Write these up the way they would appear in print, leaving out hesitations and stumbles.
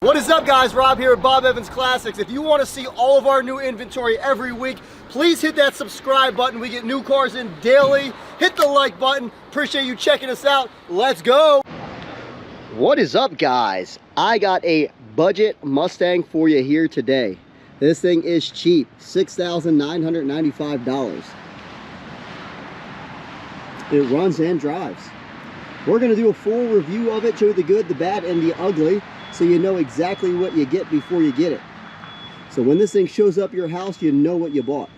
What is up, guys? Rob here at Bob Evans Classics. If you want to see all of our new inventory every week, please hit that subscribe button. We get new cars in daily. Hit the like button. Appreciate you checking us out. Let's go. What is up, guys? I got a budget Mustang for you here today. This thing is cheap, $6,995. It runs and drives. We're going to do a full review of it, show you the good, the bad, and the ugly, so you know exactly what you get before you get it. So when this thing shows up at your house, you know what you bought.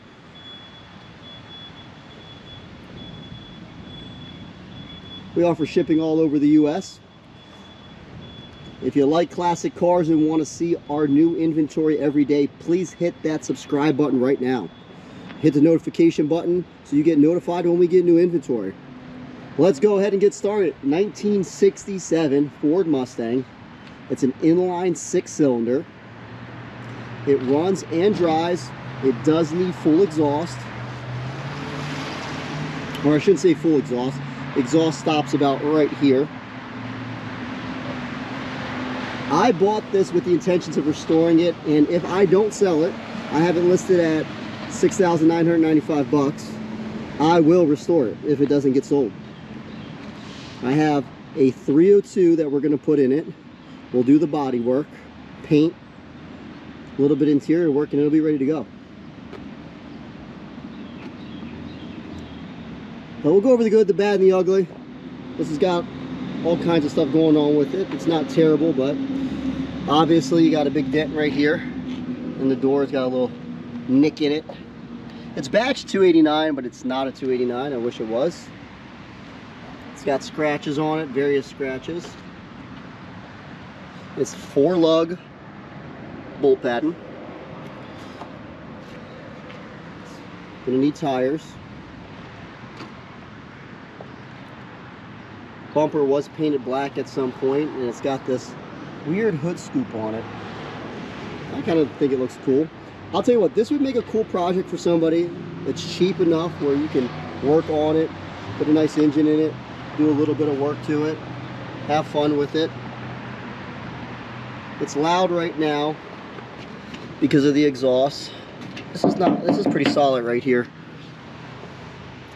We offer shipping all over the US. If you like classic cars and want to see our new inventory every day, please hit that subscribe button right now. Hit the notification button so you get notified when we get new inventory. Let's go ahead and get started. 1967 Ford Mustang. It's an inline 6-cylinder. It runs and drives. It does need full exhaust. Or I shouldn't say full exhaust. Exhaust stops about right here. I bought this with the intentions of restoring it, and if I don't sell it, I have it listed at $6,995. I will restore it if it doesn't get sold. I have a 302 that we're going to put in it. We'll do the body work, paint, a little bit interior work, and it'll be ready to go. But we'll go over the good, the bad, and the ugly. This has got all kinds of stuff going on with it. It's not terrible, but obviously you got a big dent right here, and the door's got a little nick in it. It's batch 289, but it's not a 289. I wish it was. It's got scratches on it, various scratches. It's 4-lug bolt pattern. Gonna need tires. Bumper was painted black at some point, and it's got this weird hood scoop on it. I kind of think it looks cool. I'll tell you what, this would make a cool project for somebody. It's cheap enough where you can work on it, put a nice engine in it, do a little bit of work to it, have fun with it. It's loud right now because of the exhaust. This is pretty solid right here.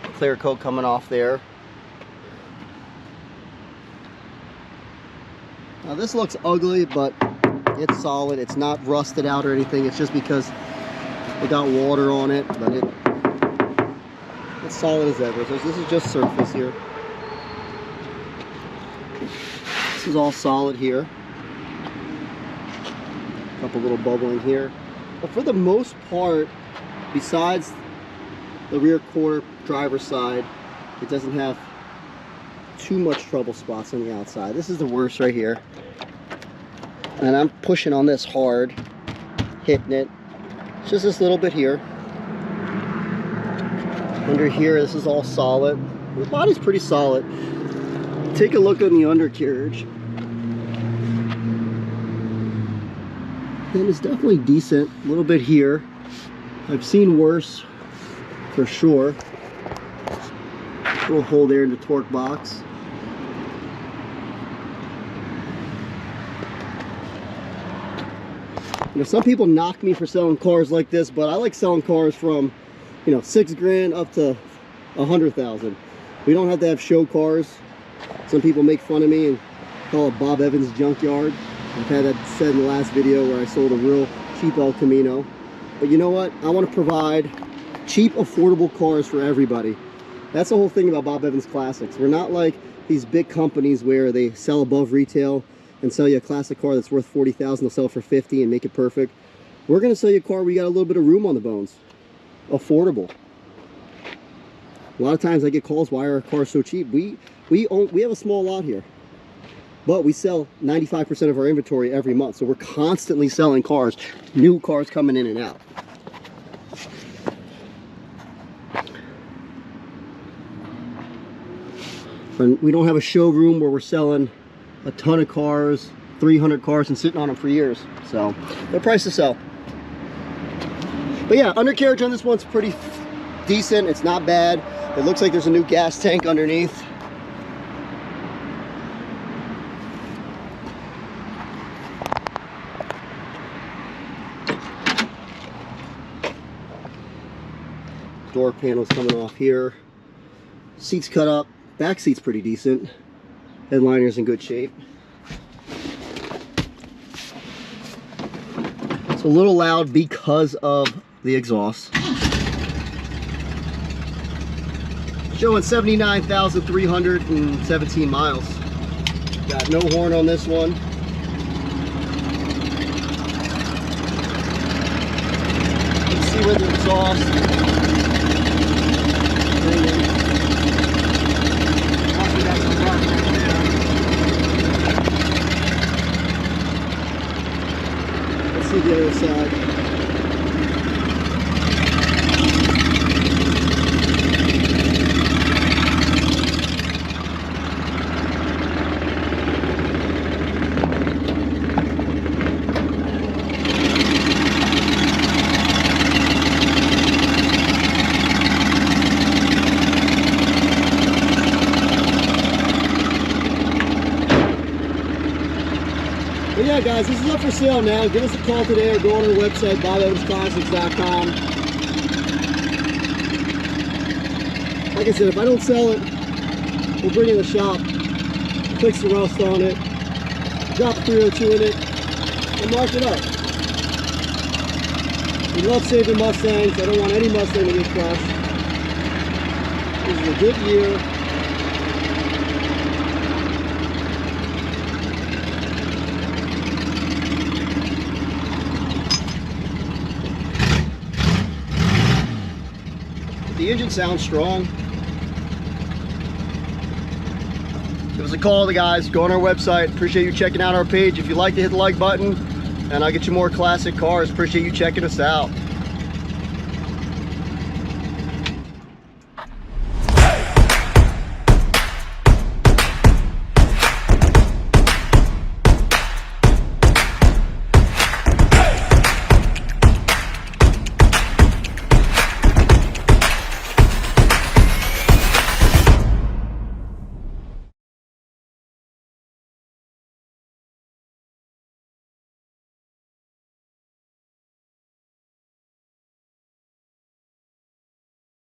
Clear coat coming off there. Now this looks ugly, but it's solid. It's not rusted out or anything. It's just because it got water on it, but it's solid as ever. So this is just surface here. This is all solid here. Couple little bubbling here, but for the most part, besides the rear quarter driver's side, it doesn't have too much trouble spots on the outside. This is the worst right here, and I'm pushing on this hard, hitting it. It's just this little bit here. Under here, this is all solid. The body's pretty solid. Take a look on the undercarriage. And it's definitely decent. A little bit here. I've seen worse, for sure. Little hole there in the torque box. You know, some people knock me for selling cars like this, but I like selling cars from, you know, $6 grand up to 100,000. We don't have to have show cars. Some people make fun of me and call it Bob Evans junkyard. I've had that said in the last video where I sold a real cheap El Camino. But you know what? I want to provide cheap, affordable cars for everybody. That's the whole thing about Bob Evans Classics. We're not like these big companies where they sell above retail and sell you a classic car that's worth $40,000, they'll sell it for $50 and make it perfect. We're going to sell you a car where you got a little bit of room on the bones. Affordable. A lot of times I get calls, why are our cars so cheap? We have a small lot here. But we sell 95% of our inventory every month, so we're constantly selling cars, new cars coming in and out. And we don't have a showroom where we're selling a ton of cars, 300 cars, and sitting on them for years. So they're priced to sell. But yeah, undercarriage on this one's pretty decent. It's not bad. It looks like there's a new gas tank underneath. Door panels coming off here. Seats cut up. Back seat's pretty decent. Headliner's in good shape. It's a little loud because of the exhaust. Showing 79,317 miles. Got no horn on this one. You can see where the exhaust. Let's see the other side. But yeah, guys, this is up for sale now. Give us a call today or go on our website, BobEvansClassics.com. Like I said, if I don't sell it, we'll bring it in the shop, fix the rust on it, drop 302 in it, and mark it up. We love saving Mustangs. I don't want any Mustang to get crushed. This is a good year. The engine sounds strong. Give us a call, the guys. Go on our website. Appreciate you checking out our page. If you like to hit the like button, and I'll get you more classic cars. Appreciate you checking us out.